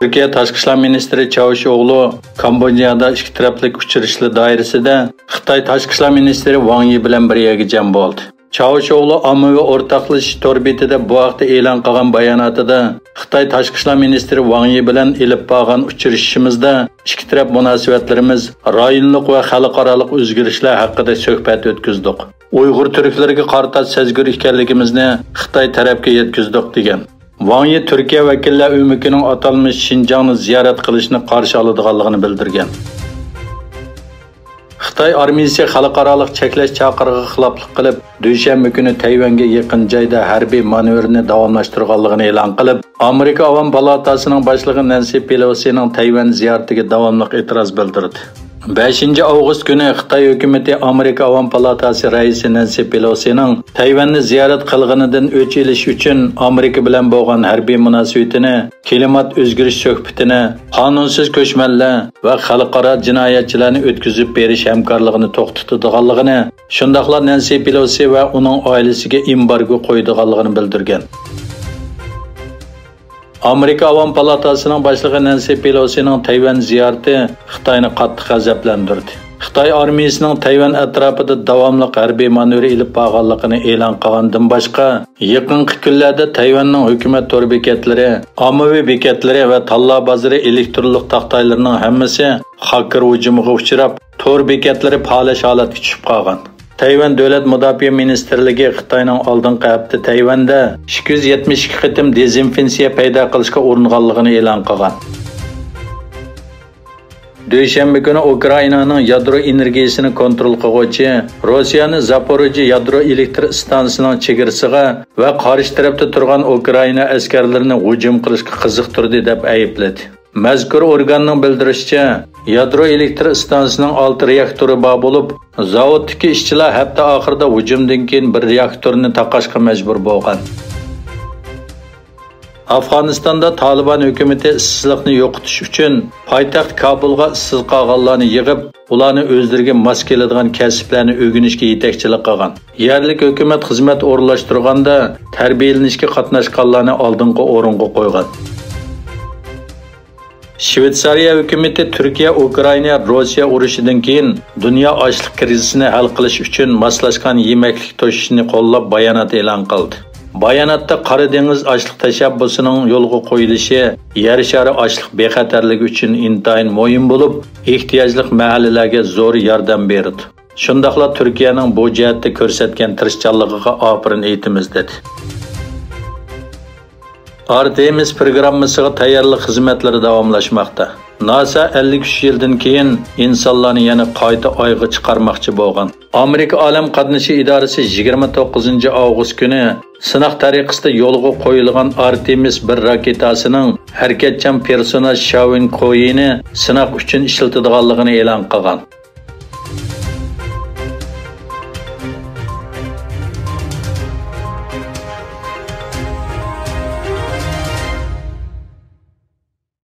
Türkiye Tashqi ishlar ministri Çavuşoğlu Kambodjada ikki taraflik uchrashishlar doirasida Xitoy Tashqi ishlar ministri Wang Yi bilan bir yerga jam bo'ldi. Çavuşoğlu ommaviy o'rtoqlashish torbetida bu haqda e'lon qilgan bayonotida Xitoy Tashqi ishlar ministri Wang Yi bilan ilib borgan uchrashishimizda ikki taraf munosabatlarimiz rayonlik va xalqaro o'zgarishlar haqida suhbat o'tkazdik. Uyg'ur turklariga qarata sezgir ekanligimizni Xitoy tarafga yetkazdik degan. Wang Yi Türkiye vakillar ömrükining atalmış Şinjanni ziyorat qilishni qarshi oladiganligini bildirgan. Xitoy armiyasi xalqaro cheklash chaqirig'iga xiloflik qilib, dushanba kuni Tayvanga yaqin joyda harbiy manevrni davomlashtirganligini e'lon qilib, Amerika Avam palatasining boshlig'i Nancy Pelosining Tayvan ziyoratiga davomli e'tiroz bildirdi. 5 avgust kuni Xitoy hukumatı Amerika Avam palatasi raisi Nancy Pelosining Tayvanni ziyorat qilganidan o'ch elish uchun Amerika bilan bo'lgan harbiy munosabatini, klimat o'zgarish suhbatini, qonunsiz ko'chmanlar va xalqaro jinoyatchilarni o'tkazib berish hamkorligini to'xtatadiganligini, shundaqla Nancy Pelosi va uning oilasiga embargo qo'yadiganligini bildirgan. Amerika Avam palatasining boshlig'i Nancy Pelosining Tayvan ziyorati Xitoyni qattiq g'azablantirdi. Xitoy armiyasining Tayvan atrofida davomli harbiy manevr ilib borganligini e'lon qilgandan boshqa, yaqinqi kunlarda Tayvanning hukumat to'r bekatlari, ommaviy bekatlari va tanlov bozori elektrlik taqtoylarining hammasi hacker hujumiga uchrab, to'r bekatlari faolash holatga tushib qolgan. Tayvan Davlat Mudofaa Ministrligi Xitoyning oldingi hafta Tayvanda 272 qitim dezinfeksiya paydo qilishga uringanligini e'lon qilgan. Dushanba kuni Ukrainaning yadro energiyasini kontrol qiluvchi Rossiyaning Zaporojye yadro elektr stansiyasining chegarasiga va qarshi tarafda turgan Ukraina askarlarini hujum qilishga qiziqtirdi deb aybladi. Mazkur organning bildirishicha, yadro elektr stansiyasining 6 reaktori bor bo'lib, zavoddagi ishchilar hafta oxirida hujumdan keyin bir reaktorni taqashga majbur bo'lgan. Afg'onistonda Taliban hukumati ishsizlikni yo'qotish uchun poytaxt Kabulga ishsiz qolganlarni yig'ib, ularni o'zlariga mos keladigan kasblarni o'rganishga yetakchilik qilgan. Yerlik hukumat xizmat o'rinlashtirganda tarbiyalanishga qatnashganlarni oldingi o'ringa qo'ygan. Shveysariya hukumati Turkiya, Ukraina, Rossiya urushidan keyin dunyo ochlik krizisini hal qilish uchun moslashgan yemaklik to'shishni qo'llab bayonot e'lon qildi. Bayonotda Qora dengiz ochlik tashabbusining yo'lga qo'yilishi yer shari ochlik bexatarligi uchun intayin muhim bo'lib, ehtiyojli mahallalarga zo'r yordam berdi. Shundaqla Turkiyaning bu jihatda ko'rsatgan tirishchanligiga ofirin aytamiz dedi. Artemis programmasiga tayyorlik xizmatlari davomlashmoqda. NASA 53 yildan keyin insonlarni yana qayta oyga chiqarmoqchi bo'lgan. Amerika Olam qatnashi idorasi 29 avgust kuni sinoq tariqasida yo'lga qo'yilgan Artemis 1 raketasining harakatchan personaj Shavin Koyini sinoq uchun ishlatilganligini e'lon qilgan.